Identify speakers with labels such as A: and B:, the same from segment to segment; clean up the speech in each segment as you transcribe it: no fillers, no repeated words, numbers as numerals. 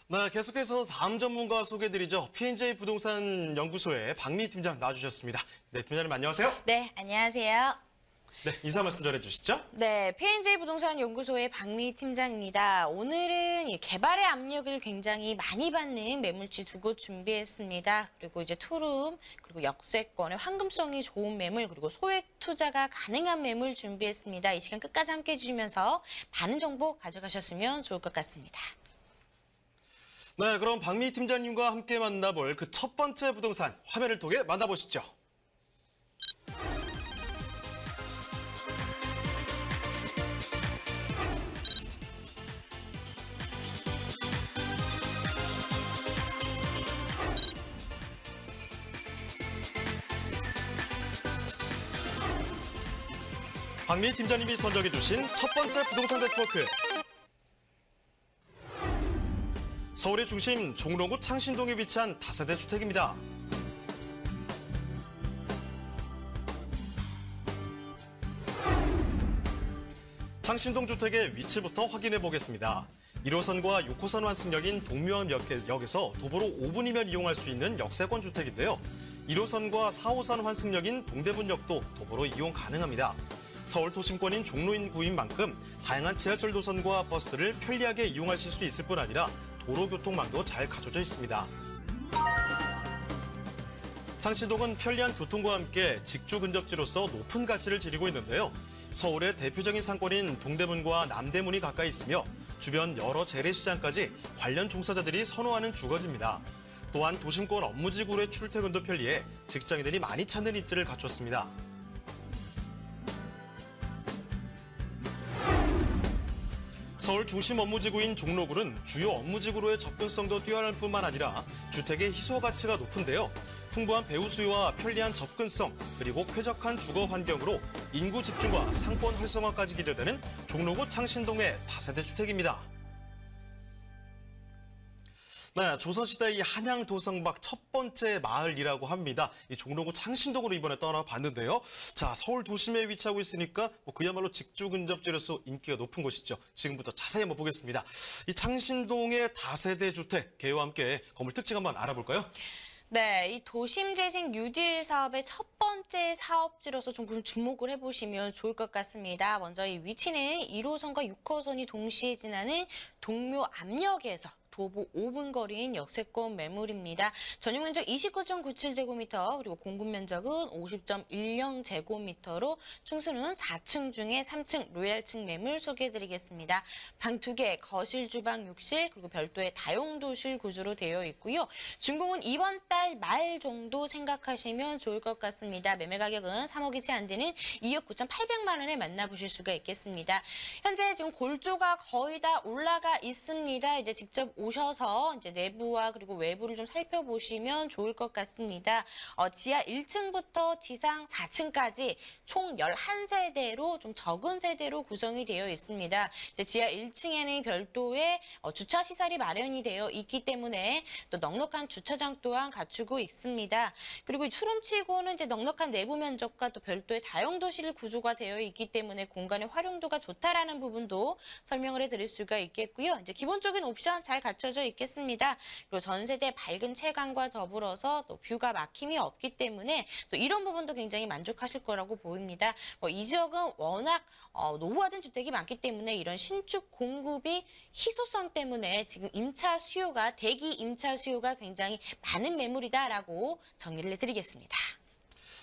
A: 네, 계속해서 다음 전문가 소개드리죠. P&J 부동산 연구소의 박미 팀장 나와주셨습니다. 네, 팀장님 안녕하세요.
B: 네, 안녕하세요.
A: 네, 인사 말씀 전해주시죠.
B: 네, P&J 부동산 연구소의 박미 팀장입니다. 오늘은 이 개발의 압력을 굉장히 많이 받는 매물지 두 곳 준비했습니다. 그리고 이제 투룸, 그리고 역세권의 황금성이 좋은 매물, 그리고 소액 투자가 가능한 매물 준비했습니다. 이 시간 끝까지 함께 해주시면서 많은 정보 가져가셨으면 좋을 것 같습니다.
A: 네, 그럼 박미 팀장님과 함께 만나볼 그 첫 번째 부동산 화면을 통해 만나보시죠. 박미 팀장님이 선정해 주신 첫 번째 부동산 네트워크. 서울의 중심 종로구 창신동에 위치한 다세대 주택입니다. 창신동 주택의 위치부터 확인해 보겠습니다. 1호선과 6호선 환승역인 동묘암역에서 도보로 5분이면 이용할 수 있는 역세권 주택인데요. 1호선과 4호선 환승역인 동대문역도 도보로 이용 가능합니다. 서울 도심권인 종로인구인 만큼 다양한 지하철 노선과 버스를 편리하게 이용하실 수 있을 뿐 아니라 도로교통망도 잘 갖춰져 있습니다. 창신동은 편리한 교통과 함께 직주 근접지로서 높은 가치를 지니고 있는데요. 서울의 대표적인 상권인 동대문과 남대문이 가까이 있으며 주변 여러 재래시장까지 관련 종사자들이 선호하는 주거지입니다. 또한 도심권 업무지구로의 출퇴근도 편리해 직장인들이 많이 찾는 입지를 갖췄습니다. 서울 중심 업무지구인 종로구는 주요 업무지구로의 접근성도 뛰어날 뿐만 아니라 주택의 희소 가치가 높은데요. 풍부한 배후 수요와 편리한 접근성, 그리고 쾌적한 주거 환경으로 인구 집중과 상권 활성화까지 기대되는 종로구 창신동의 다세대 주택입니다. 네, 조선시대 이 한양 도성박 첫 번째 마을이라고 합니다. 이 종로구 창신동으로 이번에 떠나봤는데요. 자, 서울 도심에 위치하고 있으니까 그야말로 직주 근접지로서 인기가 높은 곳이죠. 지금부터 자세히 한번 보겠습니다. 이 창신동의 다세대 주택 개요와 함께 건물 특징 한번 알아볼까요?
B: 네, 이 도심재생 뉴딜 사업의 첫 번째 사업지로서 좀 주목을 해보시면 좋을 것 같습니다. 먼저 이 위치는 1호선과 6호선이 동시에 지나는 동묘암역에서 도보 5분 거리인 역세권 매물입니다. 전용 면적 29.97제곱미터, 그리고 공급 면적은 50.10제곱미터로 충수는 4층 중에 3층 로얄층 매물 소개해드리겠습니다. 방 2개, 거실, 주방, 욕실, 그리고 별도의 다용도실 구조로 되어 있고요. 준공은 이번 달 말 정도 생각하시면 좋을 것 같습니다. 매매 가격은 3억이 채 안 되는 2억 9,800만 원에 만나보실 수가 있겠습니다. 현재 지금 골조가 거의 다 올라가 있습니다. 이제 직접 오셔서 이제 내부와 그리고 외부를 좀 살펴보시면 좋을 것 같습니다. 지하 1층부터 지상 4층까지 총 11세대로 좀 적은 세대로 구성이 되어 있습니다. 이제 지하 1층에는 별도의 주차 시설이 마련이 되어 있기 때문에 또 넉넉한 주차장 또한 갖추고 있습니다. 그리고 이 투룸치고는 이제 넉넉한 내부 면적과 또 별도의 다용도실 구조가 되어 있기 때문에 공간의 활용도가 좋다라는 부분도 설명을 해드릴 수가 있겠고요. 이제 기본적인 옵션 잘 갖춰져 있겠습니다. 그리고 전세대 밝은 채광과 더불어서 또 뷰가 막힘이 없기 때문에 또 이런 부분도 굉장히 만족하실 거라고 보입니다. 이 지역은 워낙 노후화된 주택이 많기 때문에 이런 신축 공급이 희소성 때문에 지금 대기 임차 수요가 굉장히 많은 매물이다라고 정리를 해드리겠습니다.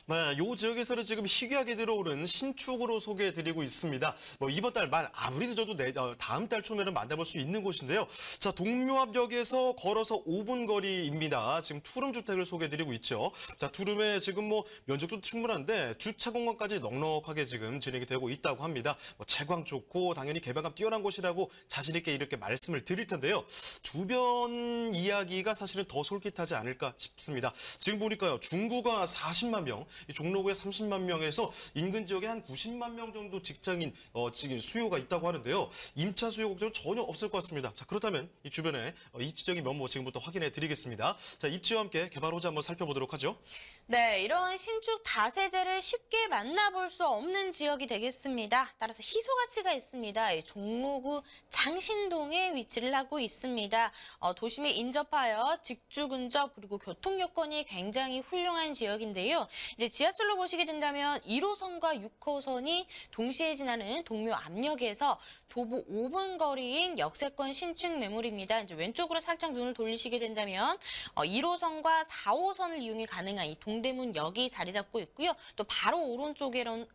A: 네, 이 지역에서는 지금 희귀하게 들어오는 신축으로 소개해드리고 있습니다. 이번 달 말 아무리 늦어도 다음 달 초면은 만나볼 수 있는 곳인데요. 자, 동묘암역에서 걸어서 5분 거리입니다. 지금 투룸 주택을 소개해드리고 있죠. 자, 투룸에 지금 면적도 충분한데 주차 공간까지 넉넉하게 지금 진행이 되고 있다고 합니다. 채광 좋고 당연히 개방감 뛰어난 곳이라고 자신 있게 이렇게 말씀을 드릴 텐데요. 주변 이야기가 사실은 더 솔깃하지 않을까 싶습니다. 지금 보니까요, 중구가 40만 명, 이 종로구에 30만 명에서 인근 지역에 한 90만 명 정도 직장인 지금 수요가 있다고 하는데요. 임차 수요 걱정은 전혀 없을 것 같습니다. 자, 그렇다면 이 주변에 입지적인 면모 지금부터 확인해 드리겠습니다. 자, 입지와 함께 개발 호재 한번 살펴보도록 하죠.
B: 네, 이런 신축 다세대를 쉽게 만나볼 수 없는 지역이 되겠습니다. 따라서 희소 가치가 있습니다. 이 종로구 장신동에 위치를 하고 있습니다. 도심에 인접하여 직주 근접 그리고 교통 여건이 굉장히 훌륭한 지역인데요. 이제 지하철로 보시게 된다면 1호선과 6호선이 동시에 지나는 동묘 압력에서 도보 5분 거리인 역세권 신축 매물입니다. 이제 왼쪽으로 살짝 눈을 돌리시게 된다면 1호선과 4호선을 이용이 가능한 이 동대문역이 자리 잡고 있고요. 또 바로 오른쪽에는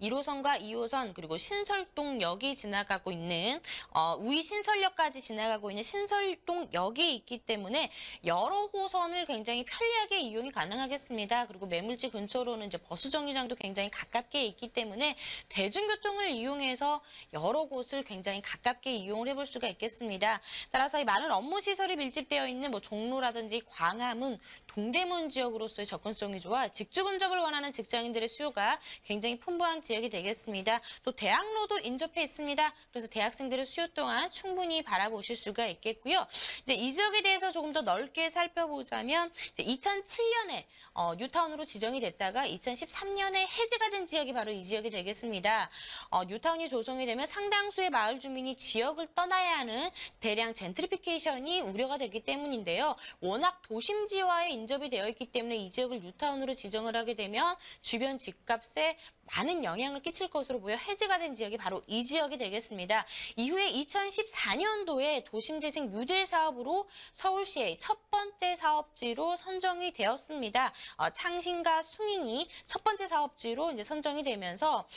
B: 1호선과 2호선 그리고 신설동역이 지나가고 있는 우이 신설역까지 지나가고 있는 신설동역이 있기 때문에 여러 호선을 굉장히 편리하게 이용이 가능하겠습니다. 그리고 매물지 근처로는 이제 버스 정류장도 굉장히 가깝게 있기 때문에 대중교통을 이용해서 여러 곳을 굉장히 가깝게 이용을 해볼 수가 있겠습니다. 따라서 이 많은 업무 시설이 밀집되어 있는 뭐 종로라든지 광화문, 동대문 지역으로서의 접근성이 좋아 직주 근접을 원하는 직장인들의 수요가 굉장히 풍부한 지역이 되겠습니다. 또 대학로도 인접해 있습니다. 그래서 대학생들의 수요 또한 충분히 바라보실 수가 있겠고요. 이제 이 지역에 대해서 조금 더 넓게 살펴보자면 이제 2007년에 뉴타운으로 지정이 됐다가 2013년에 해제가 된 지역이 바로 이 지역이 되겠습니다. 뉴타운이 조성이 되면 상당수의 마을 주민이 지역을 떠나야 하는 대량 젠트리피케이션이 우려가 되기 때문인데요. 워낙 도심지와의 인접이 되어 있기 때문에 이 지역을 뉴타운으로 지정을 하게 되면 주변 집값에 많은 영향을 끼칠 것으로 보여 해제가 된 지역이 바로 이 지역이 되겠습니다. 이후에 2014년도에 도심재생 뉴딜 사업으로 서울시의 첫 번째 사업지로 선정이 되었습니다. 창신과 숭인이 첫 번째 사업지로 이제 선정이 되면서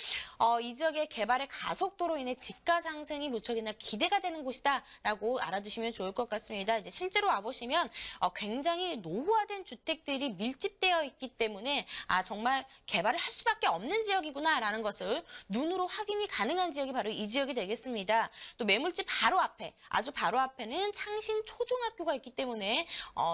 B: 이 지역의 개발의 가속도로 인해 집가 상승이 무척이나 기대가 되는 곳이다라고 알아두시면 좋을 것 같습니다. 이제 실제로 와보시면 굉장히 노후화된 주택들이 밀집되어 있기 때문에 정말 개발을 할 수밖에 없는 지역이구나라는 것을 눈으로 확인이 가능한 지역이 바로 이 지역이 되겠습니다. 또 매물집 바로 앞에, 아주 바로 앞에는 창신 초등학교가 있기 때문에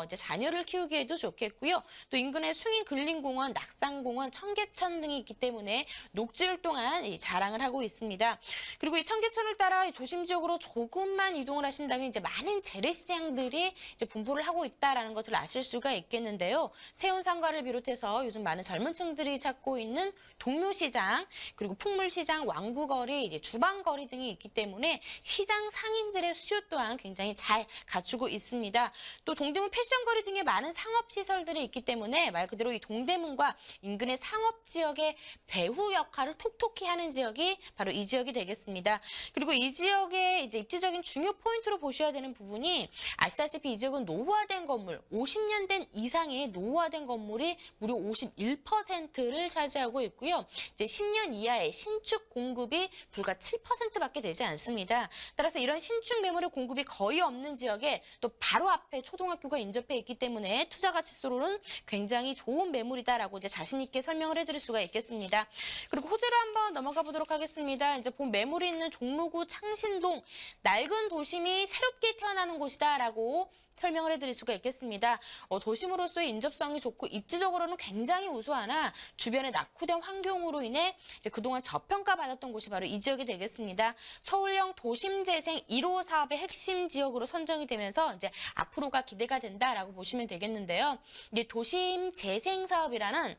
B: 이제 자녀를 키우기에도 좋겠고요. 또 인근에 숭인 근린공원, 낙산공원, 청계천 등이 있기 때문에 녹지를 동안 자랑을 하고 있습니다. 그리고 이 청계천을 따라 조심 지역으로 조금만 이동을 하신다면 이제 많은 재래시장들이 이제 분포를 하고 있다라는 것을 아실 수가 있겠는데요. 세운상가를 비롯해서 요즘 많은 젊은 층들이 찾고 있는 동묘시장, 그리고 풍물시장, 왕구거리, 이제 주방거리 등이 있기 때문에 시장 상인들의 수요 또한 굉장히 잘 갖추고 있습니다. 또 동대문 패션거리 등의 많은 상업시설들이 있기 때문에 말 그대로 이 동대문과 인근의 상업지역의 배후 역할을 톡톡히 하는 지역이 바로 이 지역이 되겠습니다. 그리고 이 지역의 이제 입지적인 중요 포인트로 보셔야 되는 부분이 아시다시피 이 지역은 노후화된 건물, 50년 된 이상의 노후화된 건물이 무려 51%를 차지하고 있고요. 이제 10년 이하의 신축 공급이 불과 7%밖에 되지 않습니다. 따라서 이런 신축 매물의 공급이 거의 없는 지역에 또 바로 앞에 초등학교가 인접해 있기 때문에 투자 가치수로는 굉장히 좋은 매물이다라고 이제 자신 있게 설명을 해드릴 수가 있겠습니다. 그리고 호재로 한번 넘어가 보도록 하겠습니다. 이제 본 매물이 있는 종로구 창신동, 낡은 도심이 새롭게 태어나는 곳이다라고 설명을 해드릴 수가 있겠습니다. 도심으로서의 인접성이 좋고 입지적으로는 굉장히 우수하나 주변의 낙후된 환경으로 인해 이제 그동안 저평가받았던 곳이 바로 이 지역이 되겠습니다. 서울형 도심재생 1호 사업의 핵심 지역으로 선정이 되면서 이제 앞으로가 기대가 된다라고 보시면 되겠는데요. 이제 도심재생 사업이라는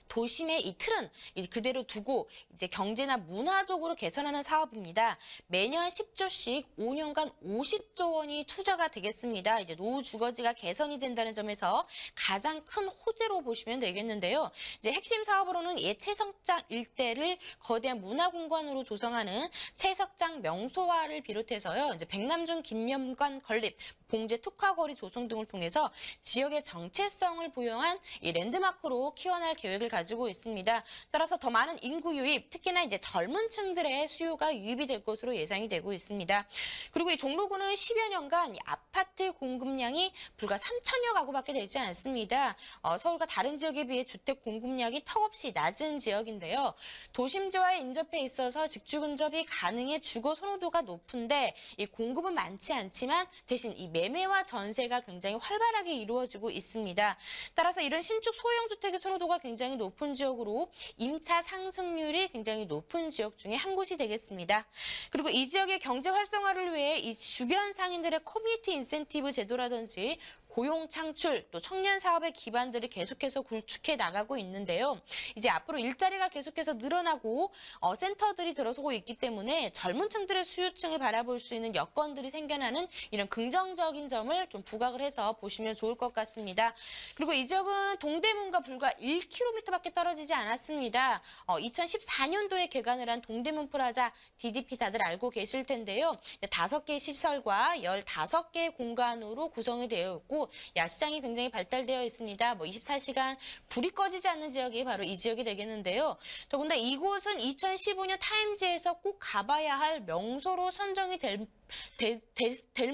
B: 도심의 이 틀은 그대로 두고 이제 경제나 문화적으로 개선하는 사업입니다. 매년 10조씩 5년간 50조 원이 투자가 되겠습니다. 이제 노후 주거지가 개선이 된다는 점에서 가장 큰 호재로 보시면 되겠는데요. 이제 핵심 사업으로는 옛 채석장 일대를 거대한 문화공간으로 조성하는 채석장 명소화를 비롯해서요. 이제 백남준 기념관 건립, 봉제 특화거리 조성 등을 통해서 지역의 정체성을 부여한 이 랜드마크로 키워날 계획을 가지고 있습니다. 따라서 더 많은 인구 유입, 특히나 이제 젊은 층들의 수요가 유입이 될 것으로 예상이 되고 있습니다. 그리고 이 종로구는 10여 년간 이 아파트 공급량이 불과 3천여 가구밖에 되지 않습니다. 서울과 다른 지역에 비해 주택 공급량이 턱없이 낮은 지역인데요. 도심지와의 인접해 있어서 직주 근접이 가능해 주거 선호도가 높은데 이 공급은 많지 않지만 대신 이 매매와 전세가 굉장히 활발하게 이루어지고 있습니다. 따라서 이런 신축 소형 주택의 선호도가 굉장히 높은 지역으로 임차 상승률이 굉장히 높은 지역 중에 한 곳이 되겠습니다. 그리고 이 지역의 경제 활성화를 위해 이 주변 상인들의 커뮤니티 인센티브 제도라든지 고용 창출, 또 청년 사업의 기반들을 계속해서 구축해 나가고 있는데요. 이제 앞으로 일자리가 계속해서 늘어나고 센터들이 들어서고 있기 때문에 젊은 층들의 수요층을 바라볼 수 있는 여건들이 생겨나는 이런 긍정적인 점을 좀 부각을 해서 보시면 좋을 것 같습니다. 그리고 이 지역은 동대문과 불과 1km밖에 떨어지지 않았습니다. 2014년도에 개관을 한 동대문 프라자 DDP 다들 알고 계실 텐데요. 5개 시설과 15개 공간으로 구성이 되어 있고 야시장이 굉장히 발달되어 있습니다. 24시간 불이 꺼지지 않는 지역이 바로 이 지역이 되겠는데요. 더군다나 이곳은 2015년 타임지에서 꼭 가봐야 할 명소로 선정이 될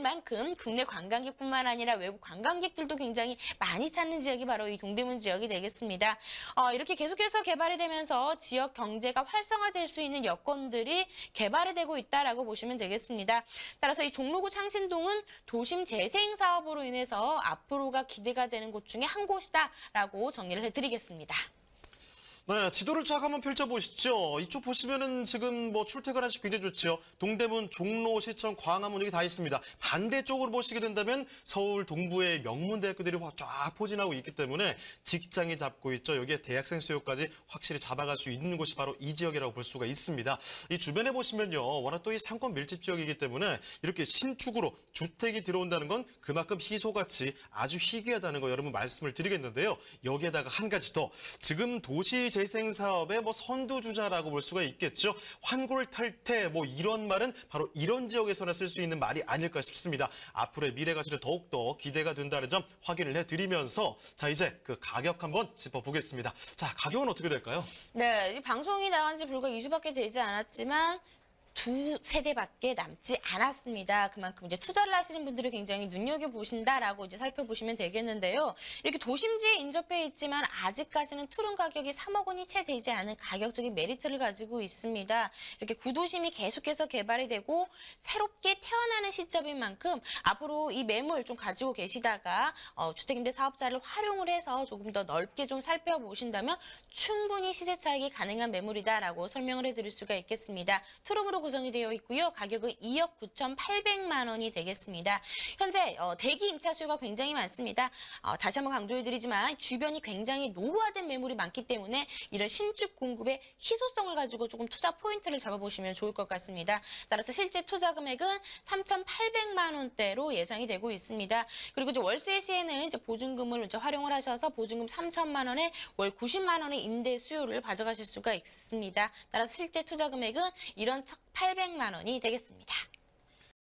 B: 만큼 국내 관광객뿐만 아니라 외국 관광객들도 굉장히 많이 찾는 지역이 바로 이 동대문 지역이 되겠습니다. 이렇게 계속해서 개발이 되면서 지역 경제가 활성화될 수 있는 여건들이 개발이 되고 있다라고 보시면 되겠습니다. 따라서 이 종로구 창신동은 도심 재생 사업으로 인해서 앞으로가 기대가 되는 곳 중에 한 곳이다라고 정리를 해드리겠습니다.
A: 네, 지도를 쫙 한번 펼쳐보시죠. 이쪽 보시면은 지금 뭐 출퇴근하시기 굉장히 좋죠. 동대문, 종로, 시청, 광화문 여기 다 있습니다. 반대쪽으로 보시게 된다면 서울 동부의 명문대학교들이 쫙 포진하고 있기 때문에 직장이 잡고 있죠. 여기에 대학생 수요까지 확실히 잡아갈 수 있는 곳이 바로 이 지역이라고 볼 수가 있습니다. 이 주변에 보시면요. 워낙 또 이 상권 밀집 지역이기 때문에 이렇게 신축으로 주택이 들어온다는 건 그만큼 희소같이 아주 희귀하다는 거 여러분 말씀을 드리겠는데요. 여기에다가 한 가지 더. 지금 도시 재생 사업의 선두주자라고 볼 수가 있겠죠. 환골탈태 이런 말은 바로 이런 지역에서나 쓸 수 있는 말이 아닐까 싶습니다. 앞으로의 미래 가치를 더욱더 기대가 된다는 점 확인을 해드리면서 자 이제 그 가격 한번 짚어보겠습니다. 자 가격은 어떻게 될까요?
B: 네, 이 방송이 나간 지 불과 2주밖에 되지 않았지만 2세대밖에 남지 않았습니다. 그만큼 이제 투자를 하시는 분들이 굉장히 눈여겨보신다라고 이제 살펴보시면 되겠는데요. 이렇게 도심지에 인접해 있지만 아직까지는 투룸 가격이 3억 원이 채 되지 않은 가격적인 메리트를 가지고 있습니다. 이렇게 구도심이 계속해서 개발이 되고 새롭게 태어나는 시점인 만큼 앞으로 이 매물 좀 가지고 계시다가 주택임대 사업자를 활용을 해서 조금 더 넓게 좀 살펴보신다면 충분히 시세 차익이 가능한 매물이다라고 설명을 해드릴 수가 있겠습니다. 투룸으로 구성이 되어 있고요. 가격은 2억 9,800만 원이 되겠습니다. 현재 대기 임차 수요가 굉장히 많습니다. 다시 한번 강조해드리지만 주변이 굉장히 노후화된 매물이 많기 때문에 이런 신축 공급의 희소성을 가지고 조금 투자 포인트를 잡아보시면 좋을 것 같습니다. 따라서 실제 투자 금액은 3,800만 원대로 예상이 되고 있습니다. 그리고 이제 월세 시에는 이제 보증금을 이제 활용을 하셔서 보증금 3천만 원에 월 90만 원의 임대 수요를 가져가실 수가 있습니다. 따라서 실제 투자 금액은 이런 800만 원이 되겠습니다.